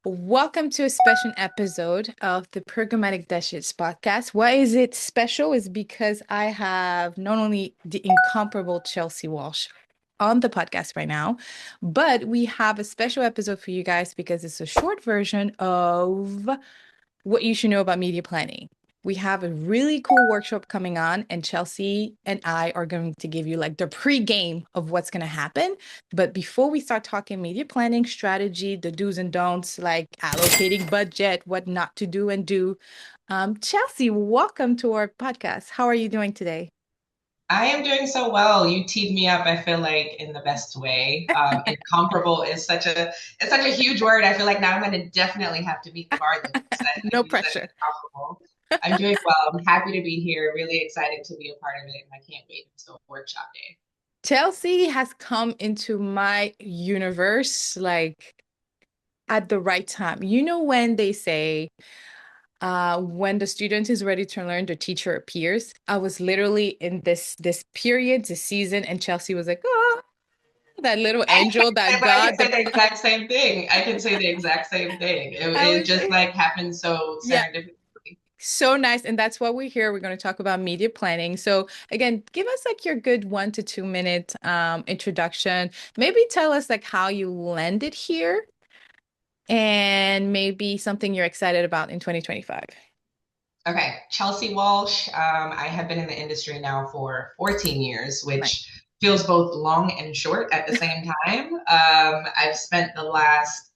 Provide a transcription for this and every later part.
Welcome to a special episode of the Programmatic Dashes podcast. Why is it special? Is because I have not only the incomparable Chelsey Walsh on the podcast right now, but we have a special episode for you guys because it's a short version of what you should know about media planning. We have a really cool workshop coming on, and Chelsey and I are going to give you like the pre-game of what's going to happen. But before we start talking media planning strategy, the do's and don'ts, like allocating budget, what not to do and do, Chelsey, welcome to our podcast. How are you doing today? I am doing so well. You teed me up, I feel like, in the best way. Incomparable is such a huge word. I feel like now I'm going to definitely have to meet the bar that No you said pressure. incomparable. I'm doing well. I'm happy to be here. Really excited to be a part of it, and I can't wait until workshop day. Chelsey has come into my universe like at the right time. You know when they say when the student is ready to learn, the teacher appears. I was literally in this period, this season, and Chelsey was like, "Oh, that little I angel can't say, that but I can God." say the exact same thing. I can say the exact same thing. It, I it was just like, like happened so yeah, serendipitously. so nice, and that's what we're here. We're going to talk about media planning. So again, give us like your good 1 to 2 minute introduction. Maybe tell us like how you landed here, and maybe something you're excited about in 2025. Okay, Chelsey Walsh. I have been in the industry now for 14 years, Right. which feels both long and short at the same time. I've spent the last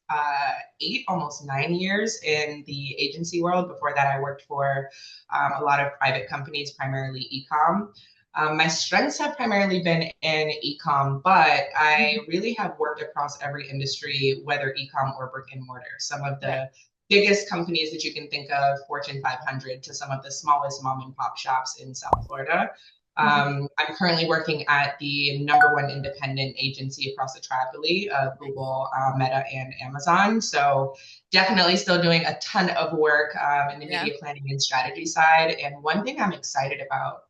8, almost 9 years in the agency world. Before that, I worked for a lot of private companies, primarily ecom. My strengths have primarily been in ecom, but I Mhm. really have worked across every industry, whether ecom or brick and mortar. Some of Right. the biggest companies that you can think of, Fortune 500, to some of the smallest mom and pop shops in South Florida. Mhm. I'm currently working at the number one independent agency across the tripoli of Google, Meta, and Amazon. So definitely still doing a ton of work in the Yeah. media planning and strategy side. And one thing I'm excited about,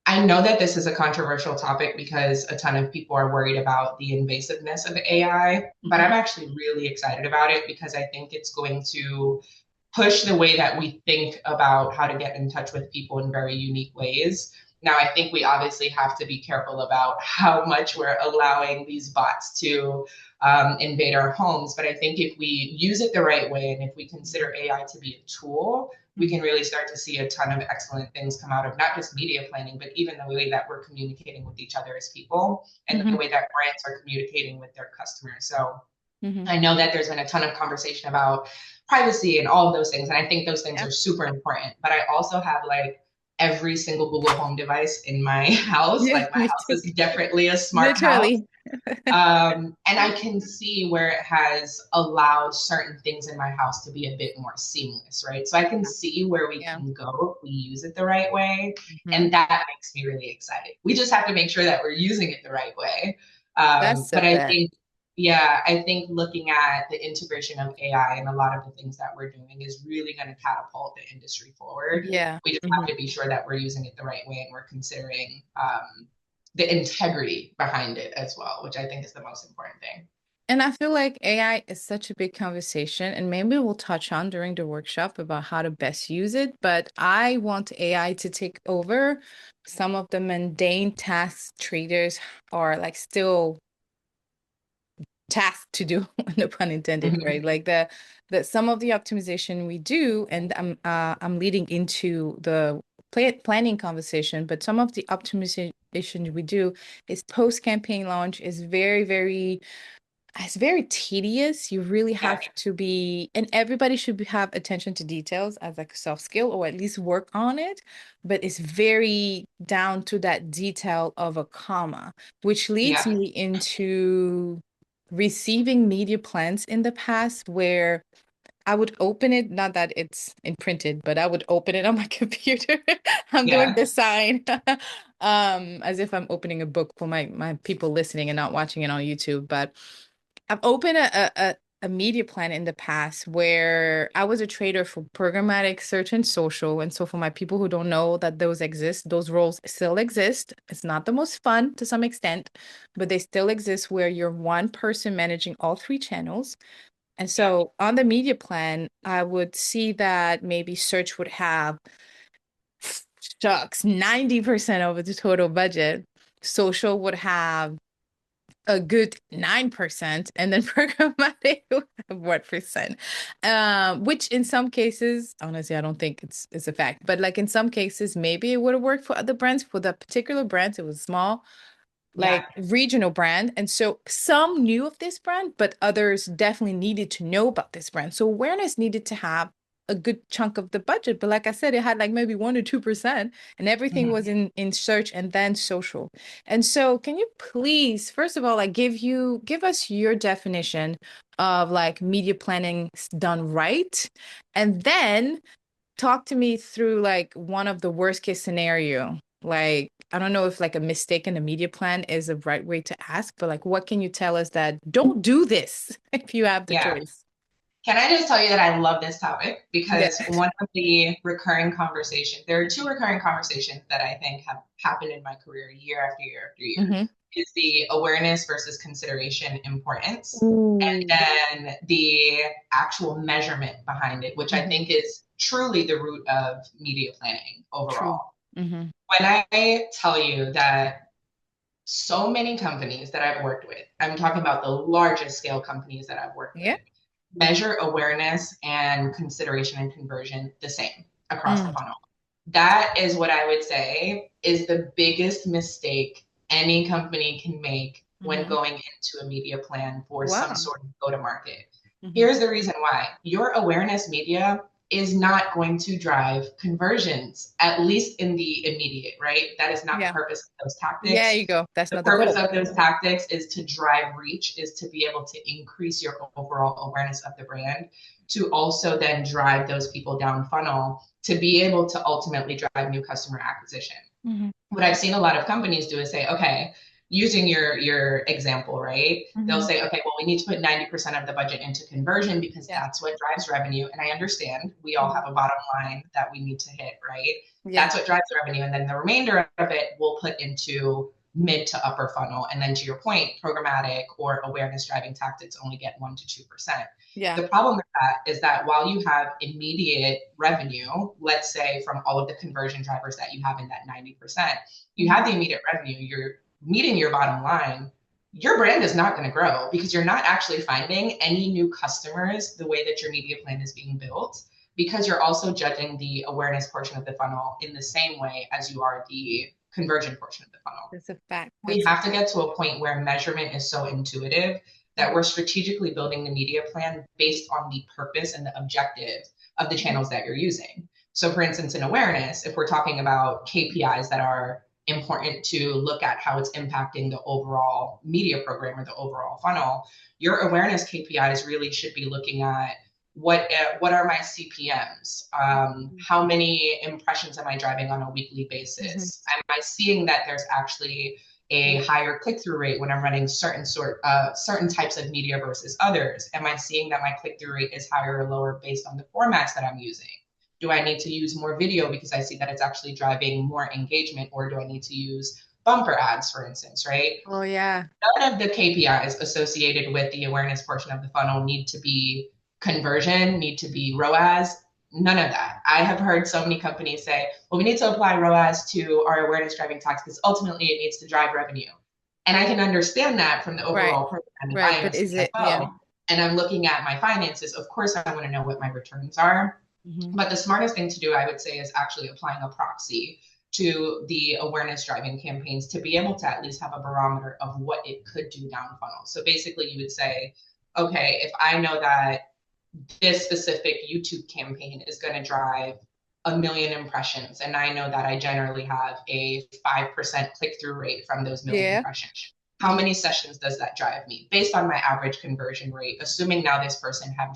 I know that this is a controversial topic because a ton of people are worried about the invasiveness of AI, but Mhm. I'm actually really excited about it because I think it's going to push the way that we think about how to get in touch with people in very unique ways. Now, I think we obviously have to be careful about how much we're allowing these bots to invade our homes. But I think if we use it the right way and if we consider AI to be a tool, we Mhm. can really start to see a ton of excellent things come out of not just media planning, but even the way that we're communicating with each other as people and the Mhm. way that brands are communicating with their customers. So Mhm. I know that there's been a ton of conversation about privacy and all of those things. And I think those things Yeah. are super important. But I also have like every single Google Home device in my house. Yeah, Like my me house too. is definitely a smart house. Literally. And I can see where it has allowed certain things in my house to be a bit more seamless, right? So I can see where we Yeah. can go if we use it the right way. Mhm. And that makes me really excited. We just have to make sure that we're using it the right way. That's the But I best. think, yeah, I think looking at the integration of AI and a lot of the things that we're doing is really going to catapult the industry forward. Yeah. We just have Mhm. to be sure that we're using it the right way and we're considering the integrity behind it as well, which I think is the most important thing. And I feel like AI is such a big conversation, and maybe we'll touch on during the workshop about how to best use it. But I want AI to take over some of the mundane tasks traders are like still task to do, no pun intended, right? Mhm. Like the some of the optimization we do, and I'm leading into the planning conversation, but some of the optimization we do is post campaign launch is very it's very tedious. You really Yeah, have to be, and everybody should have attention to details as like a soft skill or at least work on it. But it's very down to that detail of a comma, which leads yeah, me into receiving media plans in the past where I would open it, not that it's imprinted, but I would open it on my computer. I'm doing yeah. the sign as if I'm opening a book for my people listening and not watching it on YouTube. But I've opened a media plan in the past where I was a trader for programmatic search and social. And so for my people who don't know that those exist, those roles still exist. It's not the most fun to some extent, but they still exist where you're one person managing all three channels. And Yeah. so on the media plan, I would see that maybe search would have, shucks, 90% of the total budget. Social would have a good 9%, and then programmatic would have what percent? Which in some cases, honestly, I don't think it's a fact, but like in some cases, maybe it would have worked for other brands. For the particular brands, it was small, Yeah. like regional brand. And so some knew of this brand, but others definitely needed to know about this brand. So awareness needed to have a good chunk of the budget. But like I said, it had like maybe 1 or 2%, and everything was Mhm. in search and then social. And so can you please, first of all, like give us your definition of like media planning done right? And then talk to me through like one of the worst case scenario. Like, I don't know if like a mistake in the media plan is the right way to ask, but like, what can you tell us that don't do this if you have the Yeah. choice? Can I just tell you that I love this topic Yeah. because one of the recurring conversations, there are two recurring conversations that I think have happened in my career year after year after year, Mm-hmm. is the awareness versus consideration importance, Ooh. and then the actual measurement behind it, which I Mm-hmm. think is truly the root of media planning True. overall. Mm-hmm. When I tell you that so many companies that I've worked with, I'm talking about the largest scale companies that I've worked Yeah. with, measure awareness and consideration and conversion the same across the Mm. funnel. That is what I would say is the biggest mistake any company can make when Mm-hmm. going into a media plan for some Wow. sort of go to market. Mm-hmm. Here's the reason why your awareness media is not going to drive conversions, at least in the immediate, right? That is not the Yeah. purpose of those Yeah, you tactics. go. That's The not the purpose goal. of those tactics is to drive reach, is to be able to increase your overall awareness of the brand, to also then drive those people down funnel to be able to ultimately drive new customer acquisition. Mm-hmm. What I've seen a lot of companies do is say, okay, using your example, right? They'll Mm-hmm. say, okay, well, we need to put 90% of the budget into conversion because Yeah. that's what drives revenue. And I understand we all Mm-hmm. have a bottom line that we need to hit, right? Yeah. That's what drives revenue. And then the remainder of it we'll put into mid to upper funnel. And then to your point, programmatic or awareness driving tactics only get 1 to 2%. Yeah. The problem with that is that while you have immediate revenue, let's say from all of the conversion drivers that you have in that 90%, you Mm-hmm. have the immediate revenue, you're meeting your bottom line, your brand is not going to grow because you're not actually finding any new customers the way that your media plan is being built, because you're also judging the awareness portion of the funnel in the same way as you are the conversion portion of the funnel. That's a fact. We That's a have to get to a point where measurement is so intuitive that we're strategically building the media plan based on the purpose and the objective of the channels that you're using. So, for instance, in awareness, if we're talking about KPIs that are important to look at how it's impacting the overall media program or the overall funnel, your awareness KPIs really should be looking at what are my CPMs? How many impressions am I driving on a weekly Mm-hmm. basis? Am I seeing that there's actually a higher click-through rate when I'm running certain types of media versus others? Am I seeing that my click-through rate is higher or lower based on the formats that I'm using? Do I need to use more video because I see that it's actually driving more engagement, or do I need to use bumper ads, for instance, right? Oh yeah. None of the KPIs associated with the awareness portion of the funnel need to be conversion, need to be ROAS, none of that. I have heard so many companies say, well, we need to apply ROAS to our awareness driving tax because ultimately it needs to drive revenue. And I can understand that from the Right. overall program. If I Right. am a But is it, yeah. CFO and I'm looking at my finances, of course I want to know what my returns are. Mm-hmm. But the smartest thing to do, I would say, is actually applying a proxy to the awareness driving campaigns to be able to at least have a barometer of what it could do down funnel. So basically, you would say, okay, if I know that this specific YouTube campaign is going to drive 1 million impressions, and I know that I generally have a 5% click through rate from those million Yeah. impressions. How Mm-hmm. many sessions does that drive me based on my average conversion rate? Assuming now this person have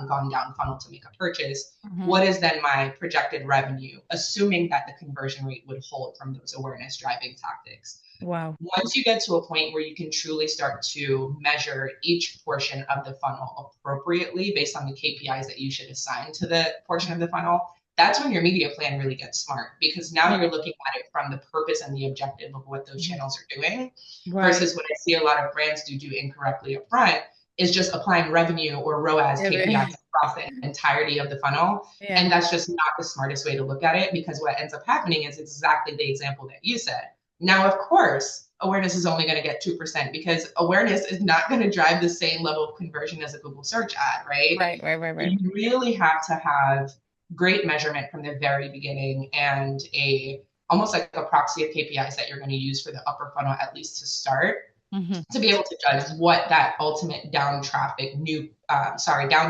gone down funnel to make a purchase, Mm-hmm. what is then my projected revenue? Assuming that the conversion rate would hold from those awareness driving tactics. Wow. Once you get to a point where you can truly start to measure each portion of the funnel appropriately based on the KPIs that you should assign to the portion of the funnel, that's when your media plan really gets smart, because now you're looking at it from the purpose and the objective of what those Mhm. channels are doing Right. versus what I see a lot of brands do incorrectly up front is just applying revenue or ROAS Yeah. KPIs across the entirety of the funnel. Yeah. And that's just not the smartest way to look at it, because what ends up happening is exactly the example that you said. Now, of course, awareness is only going to get 2% because awareness is not going to drive the same level of conversion as a Google search ad, right? Right, right, right, So right. you really have to have great measurement from the very beginning, and a almost like a proxy of KPIs that you're going to use for the upper funnel, at least to start, Hmm. to be able to judge what that ultimate down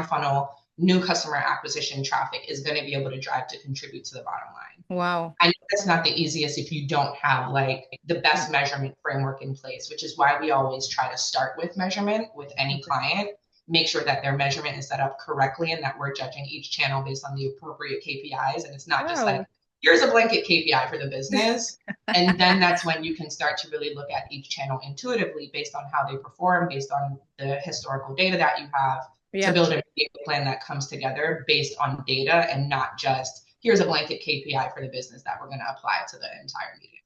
funnel new customer acquisition traffic is going to be able to drive to contribute to the bottom line. Wow. I know that's not the easiest if you don't have like the best measurement framework in place, which is why we always try to start with measurement with any Okay. client, make sure that their measurement is set up correctly and that we're judging each channel based on the appropriate KPIs. And it's not just like, Wow. here's a blanket KPI for the business. And then that's when you can start to really look at each channel intuitively based on how they perform, based on the historical data that you have, to Yeah. build a plan that comes together based on data and not just here's a blanket KPI for the business that we're going to apply to the entire meeting.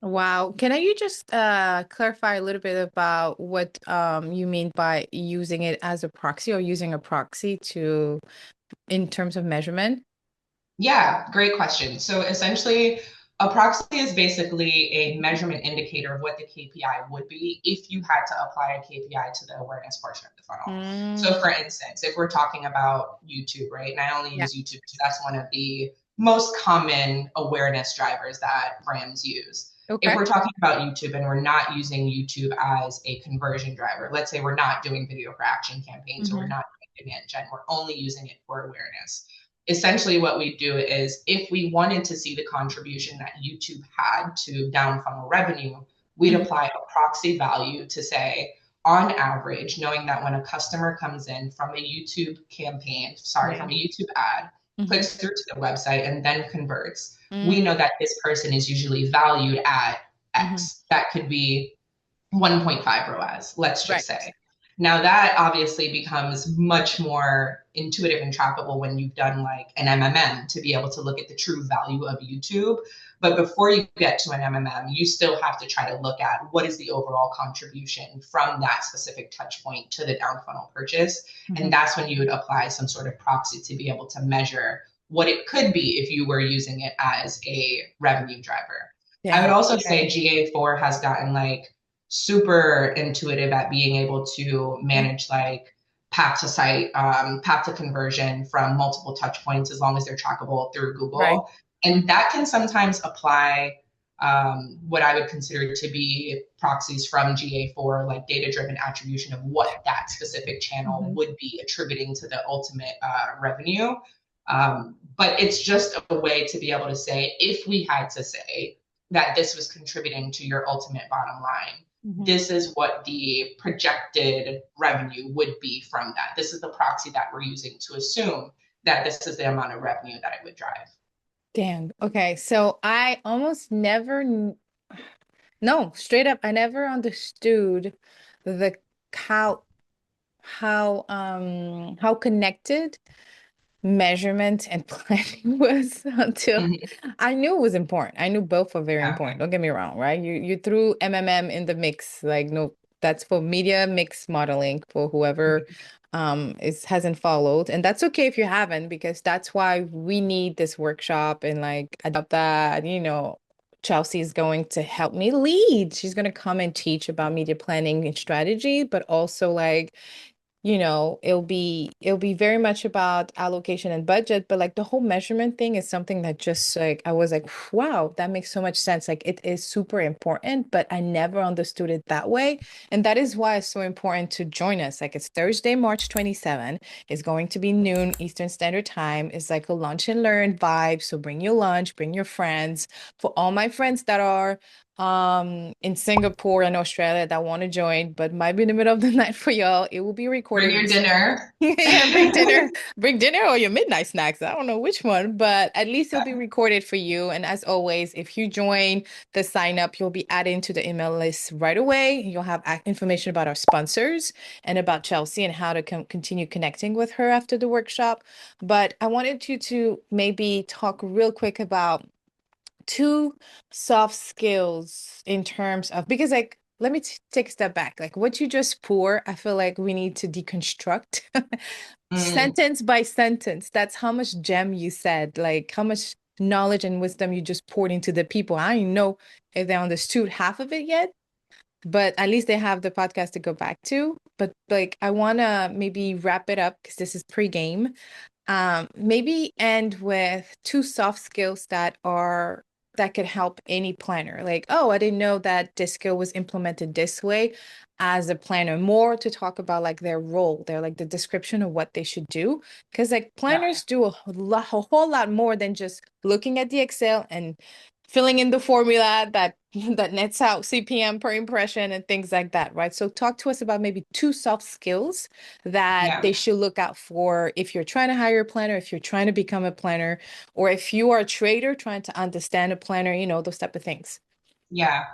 Wow. Can you just clarify a little bit about what you mean by using it as a proxy or using a proxy to in terms of measurement? Yeah, great question. So essentially, a proxy is basically a measurement indicator of what the KPI would be if you had to apply a KPI to the awareness portion of the funnel. So, Mm, for instance, if we're talking about YouTube, right, and I only yeah. use YouTube because that's one of the most common awareness drivers that brands use. If Okay. we're talking about YouTube and we're not using YouTube as a conversion driver, let's say we're not doing video for action campaigns or we're Hmm. not doing demand gen, we're only using it for awareness. Essentially what we do is if we wanted to see the contribution that YouTube had to down funnel revenue, we'd Hmm. apply a proxy value to say, on average, knowing that when a customer comes in from a YouTube campaign, sorry, Yeah. from a YouTube ad, Hmm. clicks through to the website and then converts, we Mm, know that this person is usually valued at hmm. X. That could be 1.5 ROAS, let's just Right. say. Now that obviously becomes much more intuitive and trackable when you've done like an MMM to be able to look at the true value of YouTube. But before you get to an MMM, you still have to try to look at what is the overall contribution from that specific touch point to the down funnel purchase. Hmm. And that's when you would apply some sort of proxy to be able to measure what it could be if you were using it as a revenue driver. I would Damn. also Okay. say GA4 has gotten like super intuitive at being able to Mm, manage like path to site, path to conversion from multiple touch points as long as they're trackable through right. Google. And that can sometimes apply what I would consider to be proxies from GA4, like data driven attribution of what that specific channel Hmm. would be attributing to the ultimate revenue. But it's just a way to be able to say, if we had to say that this was contributing to your ultimate bottom line, Hmm. this is what the projected revenue would be from that. This is the proxy that we're using to assume that this is the amount of revenue that it would drive. Damn. Okay. So I almost never, no, straight up, I never understood the how how connected measurement and planning was until Mm-hmm. I knew it was important. I knew both were very Yeah. important. Don't get me wrong, right? You threw MMM in the mix, like no, that's for media mix modeling for whoever is hasn't followed. And that's okay if you haven't, because that's why we need this workshop and like adopt that, Chelsey is going to help me lead. She's going to come and teach about media planning and strategy, but also like it'll be very much about allocation and budget, but like the whole measurement thing is something that just like I was like, wow, that makes so much sense. Like it is super important, but I never understood it that way. And that is why it's so important to join us. Like it's Thursday, March 27. It's going to be noon Eastern Standard Time. It's like a lunch and learn vibe. So bring your lunch, bring your friends. For all my friends that are in Singapore and Australia that want to join, but might be in the middle of the night for y'all. It will be Bring recorded. your dinner. Yeah, bring dinner or your midnight snacks. I don't know which one, but at least it'll be recorded for you. And as always, if you join the sign up, you'll be added into the email list right away. You'll have information about our sponsors and about Chelsey and how to continue connecting with her after the workshop. But I wanted you to maybe talk real quick about two soft skills in terms of because like let me take a step back. Like what you just pour, I feel like we need to deconstruct Mm, sentence by sentence. That's how much gem you said, like how much knowledge and wisdom you just poured into the people. I don't know if they understood half of it yet, but at least they have the podcast to go back to. But like I want to maybe wrap it up because this is pre-game. Maybe end with two soft skills that could help any planner. Like, oh, I didn't know that this skill was implemented this way as a planner. More to talk about like their role, their like the description of what they should do. Because like yeah, planners do a whole lot more than just looking at the Excel and filling in the formula that that nets out CPM per impression and things like that, right? So talk to us about maybe two soft skills that yeah, they should look out for if you're trying to hire a planner, if you're trying to become a planner, or if you are a trader trying to understand a planner, those type of things. yeah.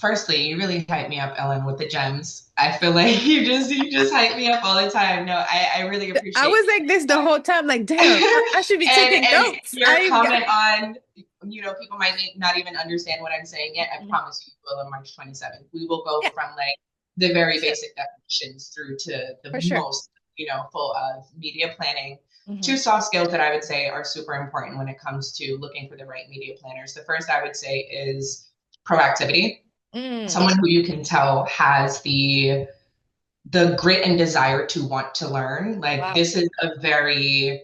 Firstly, you really hype me up, Ellen, with the gems. I feel like you just hype me up all the time. No, I really I appreciate was like this the whole time, like, damn, I should be taking and notes. your I got comment on, people might not even understand what I'm saying yet. I Mhm. promise you will on March 27th. We will go Yeah, from like the very for sure. basic definitions through to the For sure. most, full of media planning. Hmm. Two soft skills that I would say are super important when it comes to looking for the right media planners. The first I would say is proactivity. Mm, Someone who you can tell has the grit and desire to want to learn. Like wow. this is a very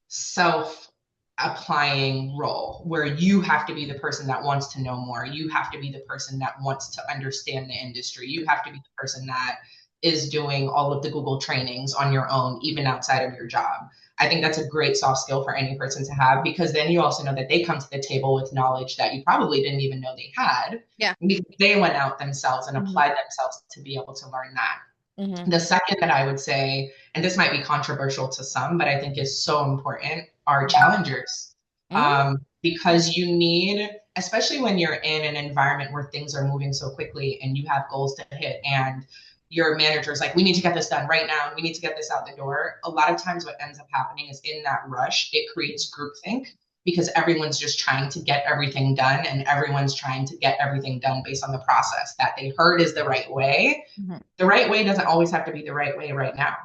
self applying role where you have to be the person that wants to know more. You have to be the person that wants to understand the industry. You have to be the person that is doing all of the Google trainings on your own, even outside of your job. I think that's a great soft skill for any person to have because then you also know that they come to the table with knowledge that you probably didn't even know they had Yeah. because they went out themselves and Hmm. applied themselves to be able to learn that. Hmm. The second that I would say, and this might be controversial to some, but I think is so important, are challengers. Hmm. Because you need, especially when you're in an environment where things are moving so quickly and you have goals to hit, and your manager is like, we need to get this done right now. We need to get this out the door. A lot of times, what ends up happening is in that rush, it creates groupthink because everyone's just trying to get everything done and everyone's trying to get everything done based on the process that they heard is the right way. Hmm. The right way doesn't always have to be the right way right now.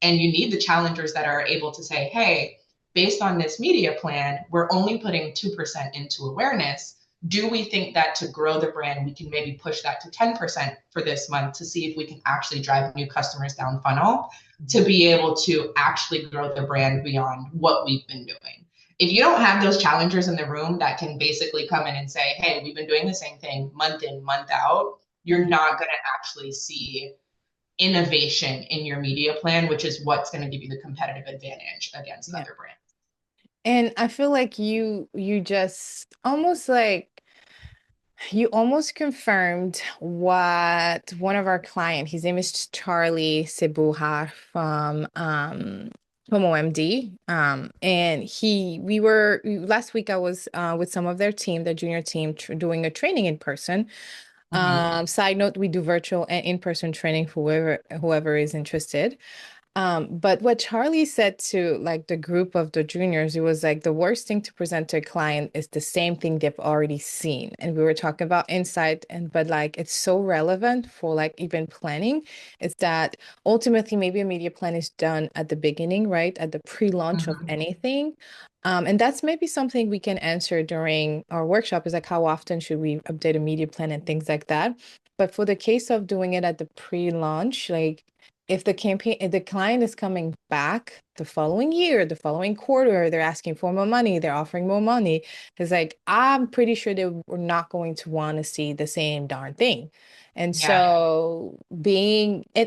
And you need the challengers that are able to say, hey, based on this media plan, we're only putting 2% into awareness. Do we think that to grow the brand, we can maybe push that to 10% for this month to see if we can actually drive new customers down funnel to be able to actually grow the brand beyond what we've been doing? If you don't have those challengers in the room that can basically come in and say, hey, we've been doing the same thing month in, month out, you're Hmm. not going to actually see innovation in your media plan, which is what's going to give you the competitive advantage against Yeah. other brands. And I feel like you just almost like you almost confirmed what one of our client, his name is Charlie Sebuha from OMD. And we were last week I was with some of their team, their junior team, doing a training in person. Mm-hmm. Side note, we do virtual and in-person training for whoever is interested. But what Charlie said to like the group of the juniors, it was like the worst thing to present to a client is the same thing they've already seen. And we were talking about insight, and but like it's so relevant for like even planning. It's that ultimately maybe a media plan is done at the beginning, right? At the pre-launch of Mm-hmm. anything. And that's maybe something we can answer during our workshop is like how often should we update a media plan and things like that. But for the case of doing it at the pre-launch, like if the client is coming back the following year, the following quarter, they're asking for more money, they're offering more money, it's like I'm pretty sure they were not going to want to see the same darn thing. And Yeah, so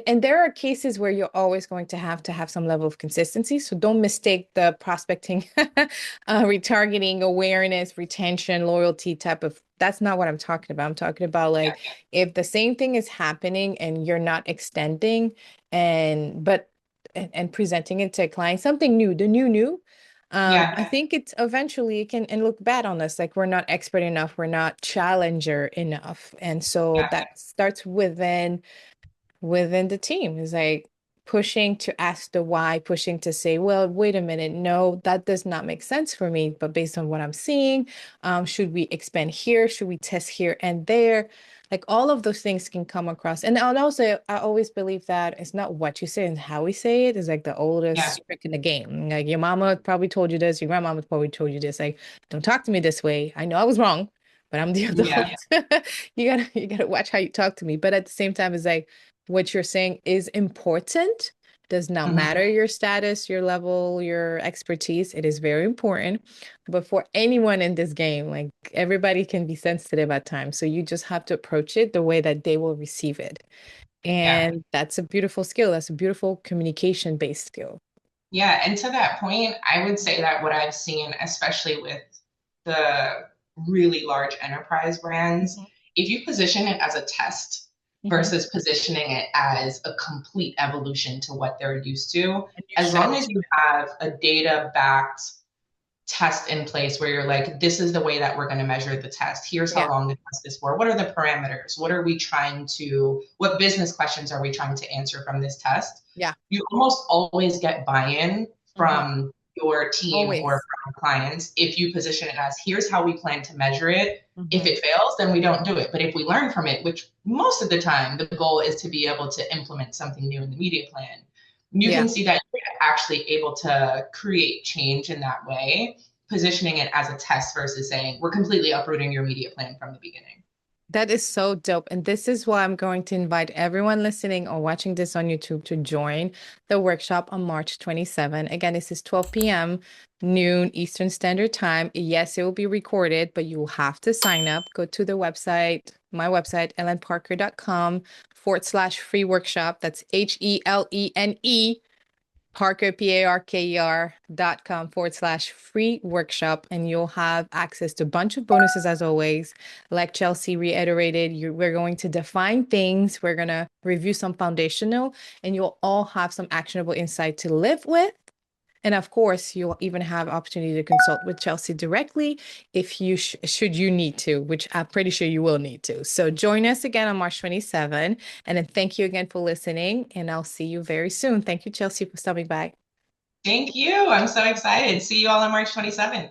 and there are cases where you're always going to have some level of consistency. So don't mistake the prospecting, retargeting, awareness, retention, loyalty type of, that's not what I'm talking about. I'm talking about yeah, like if the same thing is happening and you're not extending and but and presenting it to a client something new, the new yeah, I think it's eventually it can and look bad on us like we're not expert enough, we're not challenger enough, and so yeah, that starts within the team. Is like pushing to ask the why, pushing to say, well, wait a minute, no, that does not make sense for me. But based on what I'm seeing, should we expand here? Should we test here and there? Like all of those things can come across. And also, I always believe that it's not what you say and how we say it is like the Yeah. oldest trick in the game. Like your mama probably told you this, your grandmama probably told you this. Like, don't talk to me this way. I know I was wrong, but I'm the adult. Yeah. You gotta watch how you talk to me. But at the same time, it's like what you're saying is important. Does not Mhm. matter your status, your level, your expertise. It is very important. But for anyone in this game, like everybody can be sensitive at times. So you just have to approach it the way that they will receive it. Yeah. And that's a beautiful skill. That's a beautiful communication-based skill. Yeah, and to that point, I would say that what I've seen, especially with the really large enterprise brands, Mhm. if you position it as a test Mhm. versus positioning it as a complete evolution to what they're used to, A new as long as strategy. you have a data backed test in place where you're like, this is the way that we're going to measure the test. Here's how Yeah. long the test is for. What are the parameters? What business questions are we trying to answer from this test? Yeah. You almost always get buy-in Mhm. from your team or Always. from clients if you position it as here's how we plan to measure it. If Mhm. it fails, then we don't do it. But if we learn from it, which most of the time the goal is to be able to implement something new in the media plan, you Yeah. can see that you're actually able to create change in that way, positioning it as a test versus saying we're completely uprooting your media plan from the beginning. That is so dope. And this is why I'm going to invite everyone listening or watching this on YouTube to join the workshop on March 27. Again, this is 12 p.m., noon Eastern Standard Time. Yes, it will be recorded, but you will have to sign up. Go to the website, my website, ellenparker.com/free workshop. That's HELENE Parker, PARKER.com/free workshop, and you'll have access to a bunch of bonuses as always. Like Chelsey reiterated, we're going to define things, we're going to review some foundational, and you'll all have some actionable insight to live with. And of course, you'll even have opportunity to consult with Chelsey directly if you should you need to, which I'm pretty sure you will need to. So join us again on March 27. And then thank you again for listening. And I'll see you very soon. Thank you, Chelsey, for stopping by. Thank you. I'm so excited. See you all on March 27th.